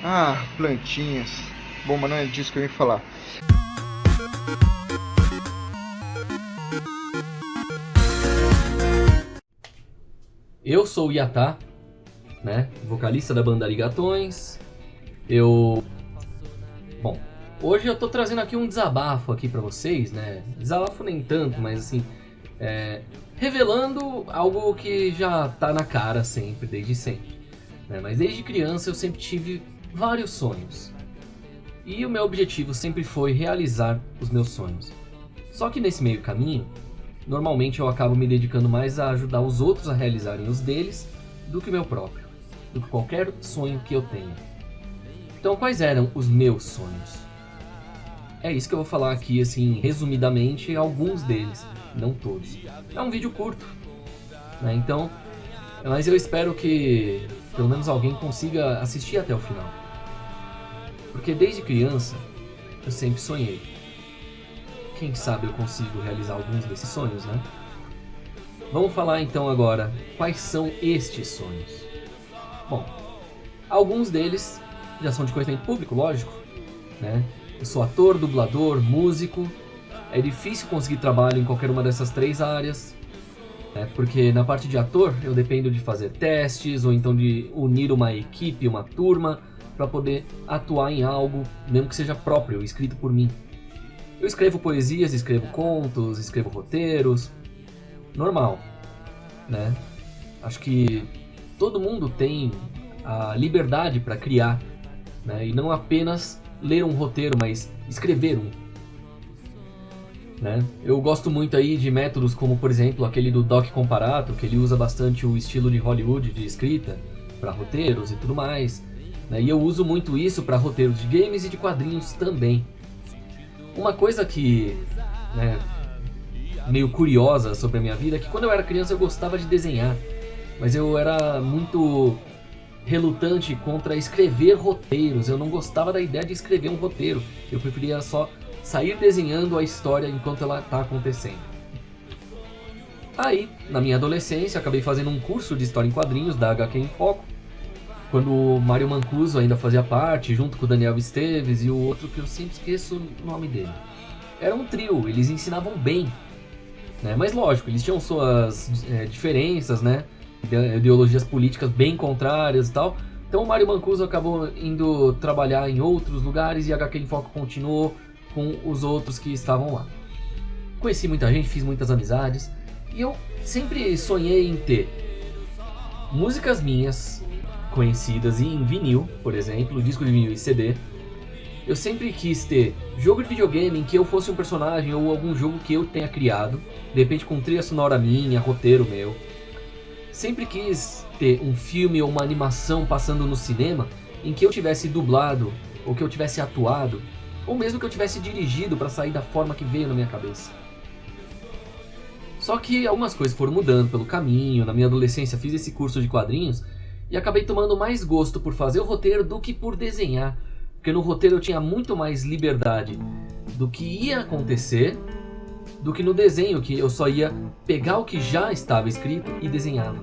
Ah, plantinhas. Bom, mas não é disso que eu ia falar. Eu sou o Yatá, né? Vocalista da banda Arigatões. Bom, hoje eu tô trazendo aqui um desabafo aqui pra vocês, né? Desabafo nem tanto, mas assim, revelando algo que já tá na cara sempre, desde sempre, né? Mas desde criança eu sempre tive vários sonhos. E o meu objetivo sempre foi realizar os meus sonhos. Só que nesse meio caminho, normalmente eu acabo me dedicando mais a ajudar os outros a realizarem os deles do que o meu próprio, do que qualquer sonho que eu tenha. Então, quais eram os meus sonhos? É isso que eu vou falar aqui, assim, resumidamente, alguns deles, não todos. É um vídeo curto, né? Então, mas eu espero que pelo menos alguém consiga assistir até o final. Porque desde criança, eu sempre sonhei. Quem sabe eu consigo realizar alguns desses sonhos, né? Vamos falar então agora quais são estes sonhos. Bom, alguns deles já são de conhecimento público, lógico, né? Eu sou ator, dublador, músico. É difícil conseguir trabalho em qualquer uma dessas três áreas, né? Porque na parte de ator eu dependo de fazer testes ou então de unir uma equipe, uma turma, para poder atuar em algo, mesmo que seja próprio, escrito por mim. Eu escrevo poesias, escrevo contos, escrevo roteiros, normal, né? Acho que todo mundo tem a liberdade para criar, né? E não apenas ler um roteiro, mas escrever um, né? Eu gosto muito aí de métodos como, por exemplo, aquele do Doc Comparato, que ele usa bastante o estilo de Hollywood de escrita para roteiros e tudo mais, né? E eu uso muito isso para roteiros de games e de quadrinhos também. Uma coisa que, né, meio curiosa sobre a minha vida é que quando eu era criança eu gostava de desenhar, mas eu era muito relutante contra escrever roteiros. Eu não gostava da ideia de escrever um roteiro. Eu preferia só sair desenhando a história enquanto ela está acontecendo. Aí, na minha adolescência, acabei fazendo um curso de história em quadrinhos da HQ em Foco, quando o Mário Mancuso ainda fazia parte, junto com o Daniel Esteves e o outro que eu sempre esqueço o nome dele. Era um trio, eles ensinavam bem, né? Mas lógico, eles tinham suas diferenças, né? Ideologias políticas bem contrárias e tal. Então o Mário Mancuso acabou indo trabalhar em outros lugares e a HQ em Foco continuou com os outros que estavam lá. Conheci muita gente, fiz muitas amizades e eu sempre sonhei em ter músicas minhas conhecidas em vinil, por exemplo, disco de vinil e CD. Eu sempre quis ter jogo de videogame em que eu fosse um personagem ou algum jogo que eu tenha criado, de repente com trilha sonora minha, roteiro meu. Sempre quis ter um filme ou uma animação passando no cinema em que eu tivesse dublado, ou que eu tivesse atuado, ou mesmo que eu tivesse dirigido para sair da forma que veio na minha cabeça. Só que algumas coisas foram mudando pelo caminho. Na minha adolescência fiz esse curso de quadrinhos e acabei tomando mais gosto por fazer o roteiro do que por desenhar. Porque no roteiro eu tinha muito mais liberdade do que ia acontecer do que no desenho, que eu só ia pegar o que já estava escrito e desenhava.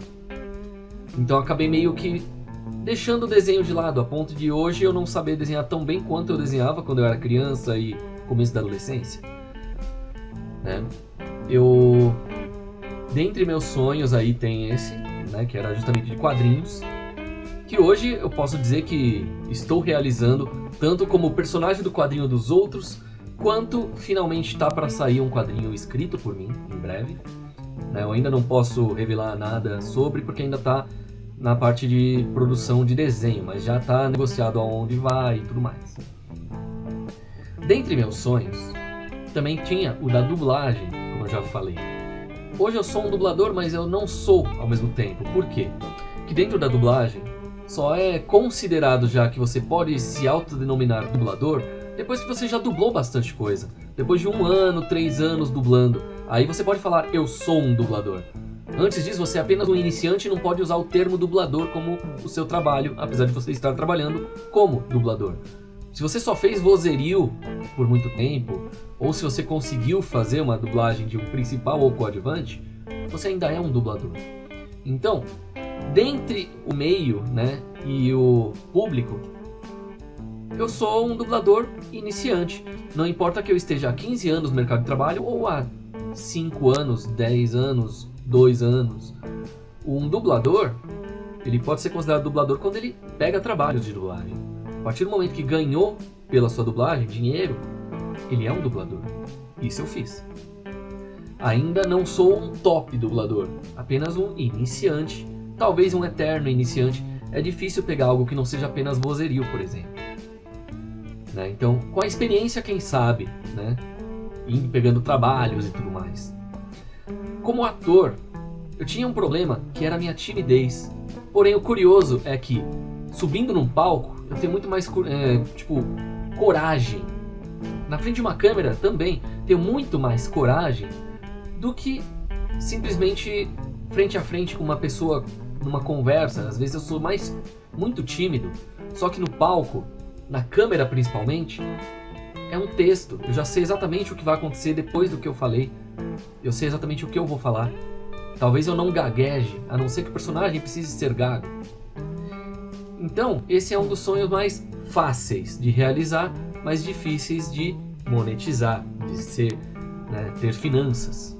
Então eu acabei meio que deixando o desenho de lado, a ponto de hoje eu não saber desenhar tão bem quanto eu desenhava quando eu era criança e começo da adolescência, né? Dentre meus sonhos aí tem esse, né, que era justamente de quadrinhos, que hoje eu posso dizer que estou realizando tanto como personagem do quadrinho dos outros, quanto finalmente está para sair um quadrinho escrito por mim, em breve, né? Eu ainda não posso revelar nada sobre, porque ainda está na parte de produção de desenho, mas já está negociado aonde vai e tudo mais. Dentre meus sonhos, também tinha o da dublagem, como eu já falei. Hoje eu sou um dublador, mas eu não sou ao mesmo tempo. Por quê? Porque dentro da dublagem, só é considerado já que você pode se autodenominar dublador depois que você já dublou bastante coisa. Depois de 1 ano, 3 anos dublando, aí você pode falar, eu sou um dublador. Antes disso, você é apenas um iniciante e não pode usar o termo dublador como o seu trabalho, apesar de você estar trabalhando como dublador. Se você só fez vozerio por muito tempo, ou se você conseguiu fazer uma dublagem de um principal ou coadjuvante, você ainda é um dublador. Então, dentre o meio, né, e o público, eu sou um dublador iniciante. Não importa que eu esteja há 15 anos no mercado de trabalho ou há 5 anos, 10 anos, 2 anos. Um dublador, ele pode ser considerado dublador quando ele pega trabalhos de dublagem. A partir do momento que ganhou pela sua dublagem dinheiro, ele é um dublador. Isso eu fiz. Ainda não sou um top dublador, apenas um iniciante, talvez um eterno iniciante. É difícil pegar algo que não seja apenas vozerio, por exemplo. Né? Então, com a experiência, quem sabe, né? Indo pegando trabalhos e tudo mais. Como ator, eu tinha um problema que era a minha timidez. Porém, o curioso é que, subindo num palco, eu tenho muito mais coragem. Na frente de uma câmera também tenho muito mais coragem do que simplesmente frente a frente com uma pessoa numa conversa. Às vezes eu sou muito tímido, só que no palco, na câmera principalmente, é um texto. Eu já sei exatamente o que vai acontecer depois do que eu falei. Eu sei exatamente o que eu vou falar. Talvez eu não gagueje, a não ser que o personagem precise ser gago. Então, esse é um dos sonhos mais fáceis de realizar, mas difíceis de monetizar, de ter finanças.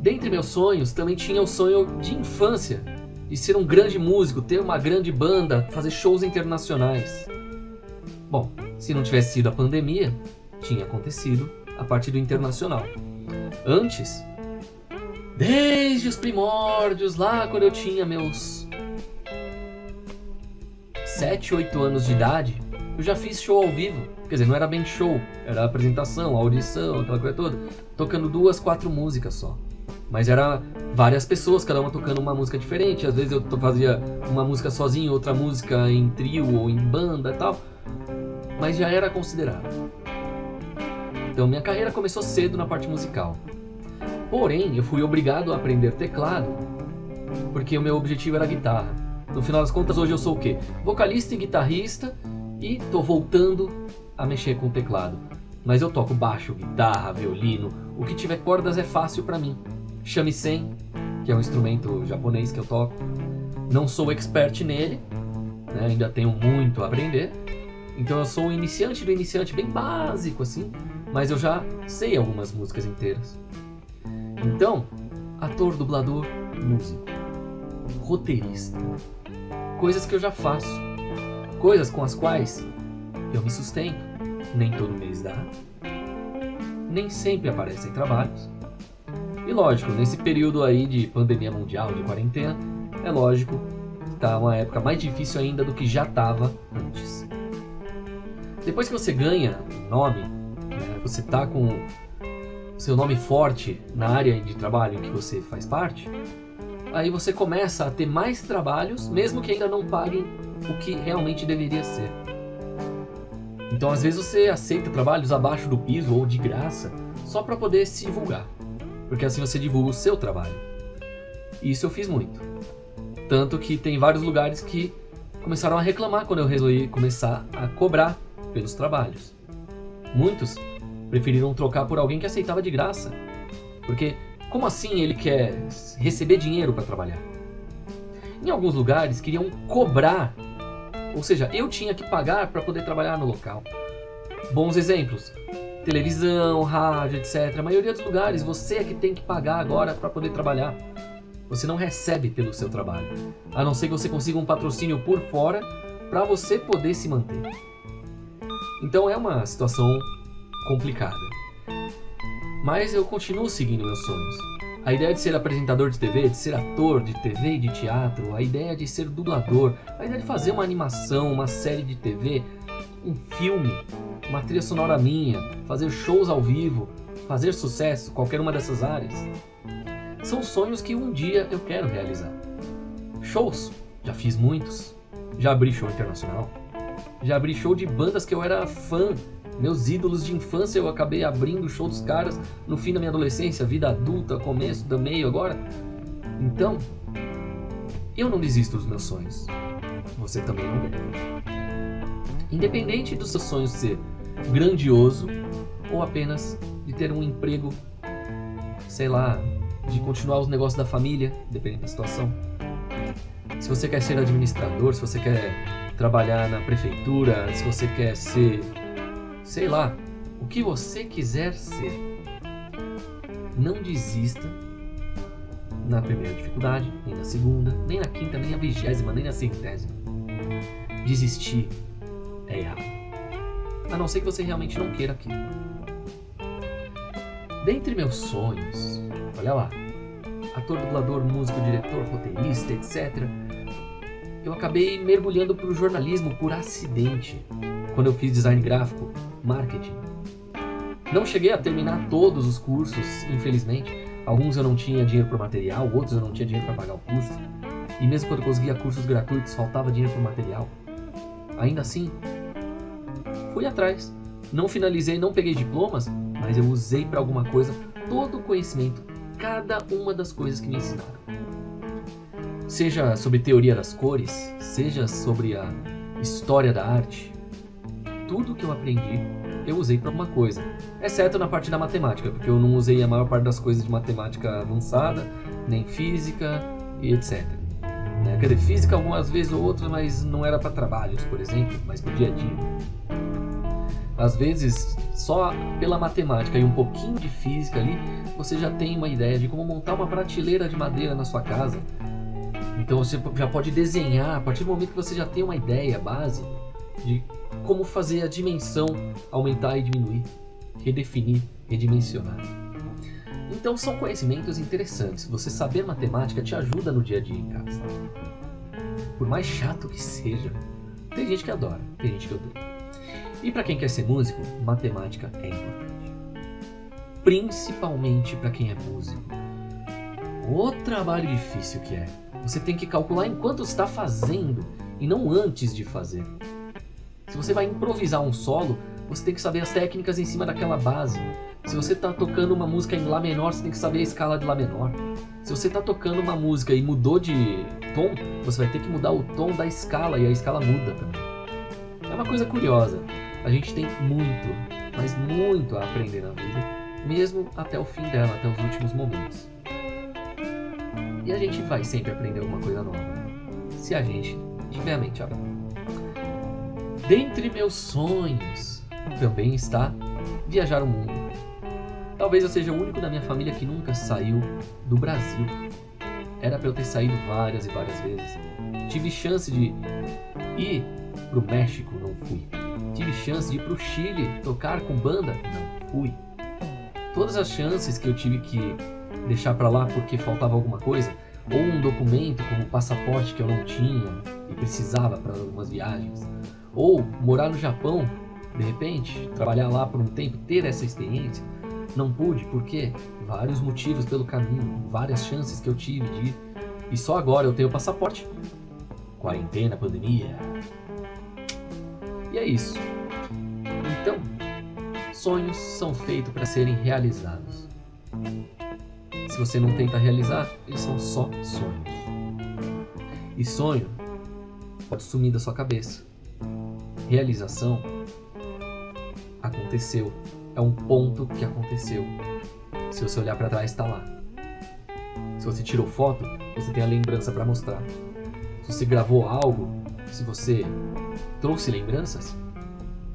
Dentre meus sonhos, também tinha o sonho de infância, de ser um grande músico, ter uma grande banda, fazer shows internacionais. Bom, se não tivesse sido a pandemia, tinha acontecido a partir do internacional. Antes, desde os primórdios, lá quando eu tinha meus 7, 8 anos de idade, eu já fiz show ao vivo. Quer dizer, não era bem show, era apresentação, audição, aquela coisa toda, tocando 2, 4 músicas só. Mas era várias pessoas, cada uma tocando uma música diferente. Às vezes eu fazia uma música sozinho, outra música em trio ou em banda e tal. Mas já era considerável. Então minha carreira começou cedo na parte musical. Porém, eu fui obrigado a aprender teclado, porque o meu objetivo era guitarra. No final das contas, hoje eu sou o quê? Vocalista e guitarrista, e tô voltando a mexer com o teclado. Mas eu toco baixo, guitarra, violino, o que tiver cordas é fácil pra mim. Shamisen, que é um instrumento japonês que eu toco. Não sou expert nele, né? Ainda tenho muito a aprender. Então eu sou um iniciante do iniciante, bem básico assim, mas eu já sei algumas músicas inteiras. Então, ator, dublador, músico, roteirista, coisas que eu já faço, coisas com as quais eu me sustento. Nem todo mês dá, nem sempre aparecem trabalhos. E lógico, nesse período aí de pandemia mundial, de quarentena, é lógico que tá uma época mais difícil ainda do que já estava antes. Depois que você ganha nome, né, você tá com seu nome forte na área de trabalho em que você faz parte, aí você começa a ter mais trabalhos, mesmo que ainda não paguem o que realmente deveria ser. Então às vezes você aceita trabalhos abaixo do piso ou de graça, só para poder se divulgar, porque assim você divulga o seu trabalho. E isso eu fiz muito. Tanto que tem vários lugares que começaram a reclamar quando eu resolvi começar a cobrar pelos trabalhos. Muitos preferiram trocar por alguém que aceitava de graça, porque como assim ele quer receber dinheiro para trabalhar? Em alguns lugares queriam cobrar, ou seja, eu tinha que pagar para poder trabalhar no local. Bons exemplos: televisão, rádio, etc. A maioria dos lugares você é que tem que pagar agora para poder trabalhar. Você não recebe pelo seu trabalho, a não ser que você consiga um patrocínio por fora para você poder se manter. Então é uma situação complicada. Mas eu continuo seguindo meus sonhos. A ideia de ser apresentador de TV, de ser ator de TV e de teatro, a ideia de ser dublador, a ideia de fazer uma animação, uma série de TV, um filme, uma trilha sonora minha, fazer shows ao vivo, fazer sucesso, qualquer uma dessas áreas, são sonhos que um dia eu quero realizar. Shows, já fiz muitos. Já abri show internacional. Já abri show de bandas que eu era fã. Meus ídolos de infância, eu acabei abrindo o show dos caras no fim da minha adolescência, vida adulta, começo, do meio agora. Então, eu não desisto dos meus sonhos. Você também não deve. Independente dos seus sonhos ser grandioso ou apenas de ter um emprego, sei lá, de continuar os negócios da família, dependendo da situação. Se você quer ser administrador, se você quer trabalhar na prefeitura, se você quer ser, sei lá, o que você quiser ser. Não desista na primeira dificuldade, nem na segunda, nem na quinta, nem na 20ª, nem na 50ª. Desistir é errado. A não ser que você realmente não queira aquilo. Dentre meus sonhos, olha lá, ator, dublador, músico, diretor, roteirista, etc., eu acabei mergulhando para o jornalismo por acidente, quando eu fiz design gráfico, marketing. Não cheguei a terminar todos os cursos, infelizmente. Alguns eu não tinha dinheiro para material, outros eu não tinha dinheiro para pagar o curso. E mesmo quando eu conseguia cursos gratuitos, faltava dinheiro para material. Ainda assim, fui atrás. Não finalizei, não peguei diplomas, mas eu usei para alguma coisa todo o conhecimento, cada uma das coisas que me ensinaram. Seja sobre teoria das cores, seja sobre a história da arte, tudo que eu aprendi eu usei para alguma coisa, exceto na parte da matemática, porque eu não usei a maior parte das coisas de matemática avançada, nem física e etc. Quer dizer, física algumas vezes ou outras, mas não era para trabalhos, por exemplo, mas para o dia a dia. Às vezes, só pela matemática e um pouquinho de física ali, você já tem uma ideia de como montar uma prateleira de madeira na sua casa. Então você já pode desenhar, a partir do momento que você já tem uma ideia base de como fazer a dimensão aumentar e diminuir, redefinir, redimensionar. Então são conhecimentos interessantes. Você saber matemática te ajuda no dia a dia em casa. Por mais chato que seja, tem gente que adora, tem gente que odeia. E para quem quer ser músico, matemática é importante. Principalmente para quem é músico. O trabalho difícil que é. Você tem que calcular enquanto está fazendo e não antes de fazer. Se você vai improvisar um solo, você tem que saber as técnicas em cima daquela base. Se você está tocando uma música em Lá menor, você tem que saber a escala de Lá menor. Se você está tocando uma música e mudou de tom, você vai ter que mudar o tom da escala e a escala muda também. É uma coisa curiosa. A gente tem muito, mas muito a aprender na vida, mesmo até o fim dela, até os últimos momentos. E a gente vai sempre aprender alguma coisa nova, se a gente tiver a mente aberta. Dentre meus sonhos também está viajar o mundo. Talvez eu seja o único da minha família que nunca saiu do Brasil. Era para eu ter saído várias e várias vezes. Tive chance de ir pro México, não fui. Tive chance de ir pro Chile tocar com banda, não fui. Todas as chances que eu tive que deixar para lá porque faltava alguma coisa, ou um documento como passaporte que eu não tinha e precisava para algumas viagens, ou morar no Japão, de repente, trabalhar lá por um tempo, ter essa experiência, não pude porque vários motivos pelo caminho, várias chances que eu tive de ir, e só agora eu tenho o passaporte. Quarentena, pandemia. E é isso. Então, sonhos são feitos para serem realizados. Se você não tenta realizar, eles são só sonhos. E sonho pode sumir da sua cabeça. Realização aconteceu. É um ponto que aconteceu. Se você olhar para trás, está lá. Se você tirou foto, você tem a lembrança para mostrar. Se você gravou algo, se você trouxe lembranças,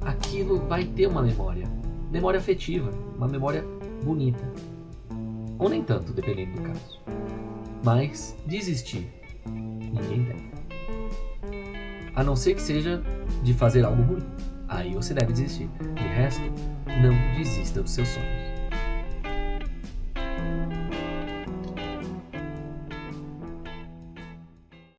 aquilo vai ter uma memória. Memória afetiva, uma memória bonita. Ou nem tanto, dependendo do caso. Mas desistir, ninguém deve. A não ser que seja de fazer algo ruim. Aí você deve desistir. De resto, não desista dos seus sonhos.